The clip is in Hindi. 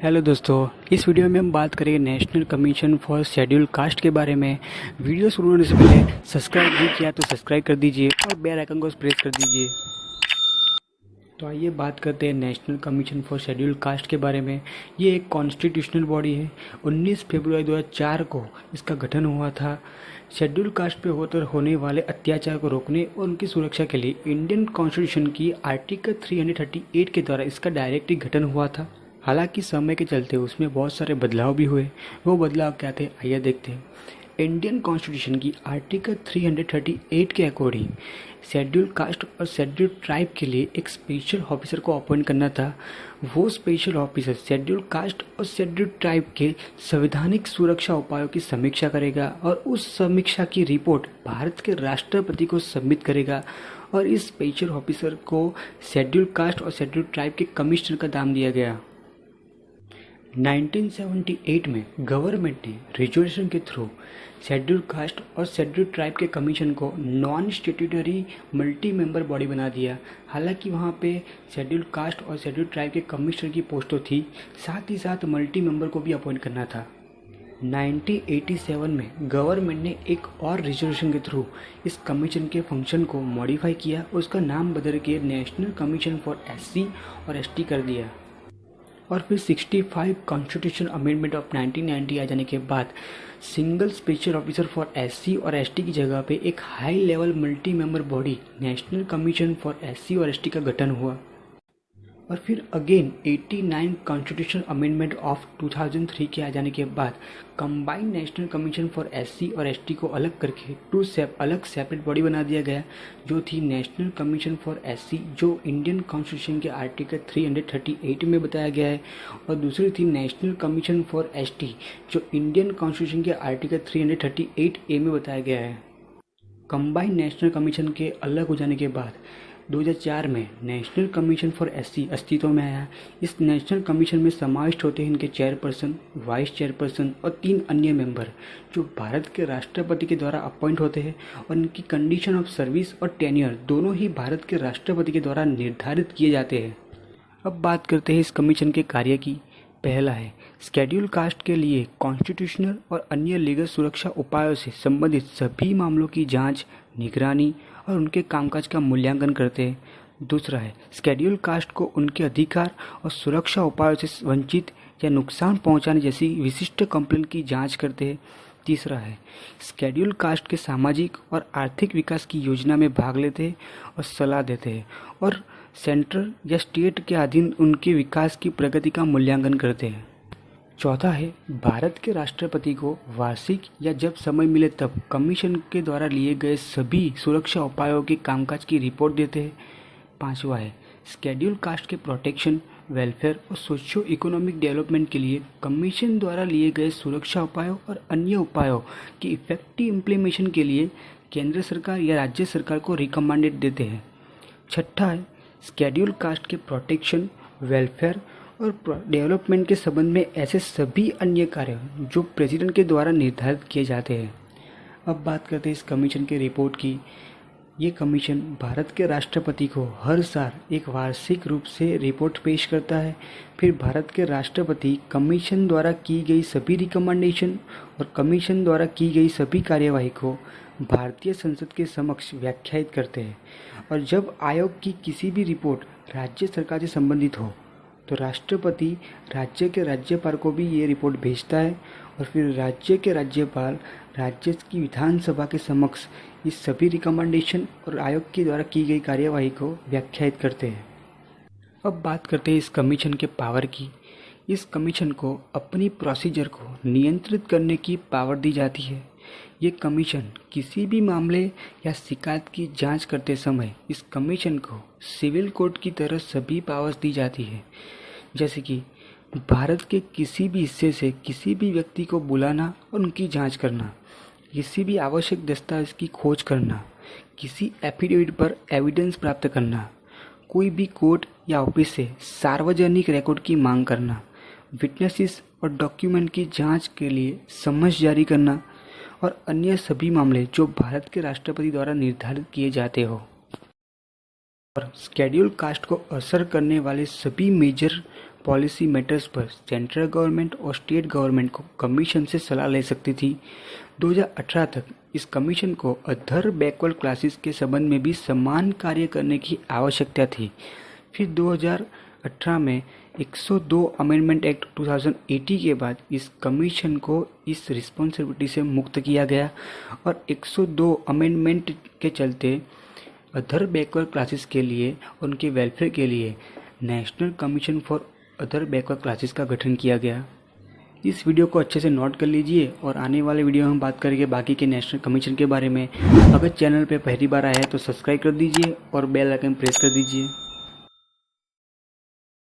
हेलो दोस्तों, इस वीडियो में हम बात करेंगे national commission for schedule caste के बारे में। वीडियो शुरू होने से पहले सब्सक्राइब नहीं किया तो सब्सक्राइब कर दीजिए और बेल आइकन को प्रेस कर दीजिए। तो आइए बात करते हैं national commission for schedule caste के बारे में। ये एक कॉन्स्टिट्यूशनल बॉडी है। 19 फरवरी 2004 को इसका गठन हुआ था। शेड्यूल कास्ट पे होने वाले अत्याचार को रोकने और उनकी सुरक्षा के लिए इंडियन कॉन्स्टिट्यूशन की आर्टिकल 338 के द्वारा इसका डायरेक्टली गठन हुआ था। हालांकि समय के चलते उसमें बहुत सारे बदलाव भी हुए। वो बदलाव क्या थे, आइए देखते हैं। इंडियन कॉन्स्टिट्यूशन की आर्टिकल 338 के अकॉर्डिंग शेड्यूल कास्ट और शेड्यूल ट्राइब के लिए एक स्पेशल ऑफिसर को अपॉइंट करना था। वो स्पेशल ऑफिसर शेड्यूल कास्ट और शेड्यूल ट्राइब के संवैधानिक सुरक्षा उपायों की समीक्षा करेगा और उस समीक्षा की रिपोर्ट भारत के राष्ट्रपति को सबमिट करेगा। और इस स्पेशल ऑफिसर को शेड्यूल कास्ट और शेड्यूल ट्राइब के कमिश्नर का नाम दिया गया। 1978 में गवर्नमेंट ने रिजोल्यूशन के थ्रू शेड्यूल कास्ट और शेड्यूल ट्राइब के कमीशन को non statutory multi member body बना दिया। हालांकि वहाँ पे शेड्यूल कास्ट और शेड्यूल ट्राइब के कमिश्नर की पोस्ट तो थी, साथ ही साथ मल्टी मेंबर को भी अपॉइंट करना था। 1987 में गवर्नमेंट ने एक और रिजोल्यूशन के थ्रू इस कमीशन के फंक्शन को मॉडिफाई किया। उसका नाम बदल के नेशनल कमीशन फॉर एससी और एसटी कर दिया। और फिर 65 कॉन्स्टिट्यूशन अमेंडमेंट ऑफ 1990 आ जाने के बाद single special officer for SC और एसटी की जगह पे एक high level multi member body national commission for SC और एसटी का गठन हुआ। और फिर अगेन 89 कॉन्स्टिट्यूशन अमेंडमेंट ऑफ 2003 के आ जाने के बाद combined national commission for SC और एसटी को अलग करके अलग सेपरेट बॉडी बना दिया गया, जो थी नेशनल कमीशन फॉर एससी, जो इंडियन कॉन्स्टिट्यूशन के आर्टिकल 338 में बताया गया है, और दूसरी थी नेशनल कमीशन फॉर एसटी, जो इंडियन कॉन्स्टिट्यूशन के आर्टिकल 338A में बताया गया है। कंबाइंड नेशनल कमीशन के अलग हो जाने के बाद 2004 में नेशनल कमीशन फॉर एससी अस्तित्व में आया। इस नेशनल कमीशन में समाविष्ट होते हैं इनके चेयरपर्सन, वाइस चेयरपर्सन और 3 अन्य मेंबर, जो भारत के राष्ट्रपति के द्वारा अपॉइंट होते हैं। और इनकी कंडीशन ऑफ सर्विस और टेन्योर दोनों ही भारत के राष्ट्रपति के द्वारा निर्धारित किए जाते हैं। अब बात करते हैं इस कमीशन के कार्य की। पहला है, शेड्यूल कास्ट के लिए कॉन्स्टिट्यूशनल और अन्य लीगल सुरक्षा उपायों से संबंधित सभी मामलों की जांच, निगरानी और उनके कामकाज का मूल्यांकन करते हैं। दूसरा है, शेड्यूल कास्ट को उनके अधिकार और सुरक्षा उपायों से वंचित या नुकसान पहुंचाने जैसी विशिष्ट कंप्लेंट की जांच करते हैं। तीसरा है, शेड्यूल कास्ट के सामाजिक और आर्थिक विकास की योजना में भाग लेते हैं और सलाह देते हैं, और सेंट्रल या स्टेट के अधीन उनके विकास की प्रगति का मूल्यांकन करते हैं। चौथा है, भारत के राष्ट्रपति को वार्षिक या जब समय मिले तब कमीशन के द्वारा लिए गए सभी सुरक्षा उपायों के कामकाज की रिपोर्ट देते हैं। पांचवा है, शेड्यूल कास्ट के प्रोटेक्शन, वेलफेयर और सोशियो इकोनॉमिक डेवलपमेंट के लिए कमीशन द्वारा लिए गए सुरक्षा उपायों और अन्य उपायों की इफेक्टिव इम्प्लीमेशन के लिए केंद्र सरकार या राज्य सरकार को रिकमेंडेड देते हैं। छठा है, शेड्यूल कास्ट के प्रोटेक्शन, वेलफेयर और डेवलपमेंट के संबंध में ऐसे सभी अन्य कार्य जो प्रेसिडेंट के द्वारा निर्धारित किए जाते हैं। अब बात करते हैं इस कमीशन के रिपोर्ट की। ये कमीशन भारत के राष्ट्रपति को हर साल एक वार्षिक रूप से रिपोर्ट पेश करता है। फिर भारत के राष्ट्रपति कमीशन द्वारा की गई सभी रिकमेंडेशन और कमीशन द्वारा की गई सभी कार्यवाही को भारतीय संसद के समक्ष व्याख्यायित करते हैं। और जब आयोग की किसी भी रिपोर्ट राज्य सरकार से संबंधित हो तो राष्ट्रपति राज्य के राज्यपाल को भी ये रिपोर्ट भेजता है, और फिर राज्य के राज्यपाल राज्य की विधानसभा के समक्ष इस सभी रिकमेंडेशन और आयोग के द्वारा की गई कार्यवाही को व्याख्यायित करते हैं। अब बात करते हैं इस कमीशन के पावर की। इस कमीशन को अपनी प्रोसीजर को नियंत्रित करने की पावर दी जाती है। ये कमीशन किसी भी मामले या शिकायत की जांच करते समय इस कमीशन को सिविल कोर्ट की तरह सभी पावर्स दी जाती है, जैसे कि भारत के किसी भी हिस्से से किसी भी व्यक्ति को बुलाना और उनकी जांच करना, किसी भी आवश्यक दस्तावेज की खोज करना, किसी एफिडेविट पर एविडेंस प्राप्त करना, कोई भी कोर्ट या ऑफिस से सार्वजनिक रिकॉर्ड की मांग करना, विटनेसेस और डॉक्यूमेंट की जांच के लिए समझ जारी करना, और अन्य सभी मामले जो भारत के राष्ट्रपति द्वारा निर्धारित किए जाते हो। और शेड्यूल कास्ट को असर करने वाले सभी मेजर पॉलिसी मैटर्स पर सेंट्रल गवर्नमेंट और स्टेट गवर्नमेंट को कमीशन से सलाह ले सकती थी। 2018 तक इस कमीशन को अदर बैकवर्ड क्लासेस के संबंध में भी समान कार्य करने की आवश्यकता थी। फिर 2018 में 102 अमेंडमेंट एक्ट 2080 के बाद इस कमीशन को इस रिस्पॉन्सिबिलिटी से मुक्त किया गया और 102 अमेंडमेंट के चलते अदर बैकवर्ड क्लासेस के लिए उनके वेलफेयर के लिए national commission for other backward classes का गठन किया गया। इस वीडियो को अच्छे से नोट कर लीजिए और आने वाले वीडियो में हम बात करेंगे बाकी के नेशनल कमीशन के बारे में। अगर चैनल पे पहली बार आया है तो सब्सक्राइब कर दीजिए और बेल आइकन प्रेस कर दीजिए।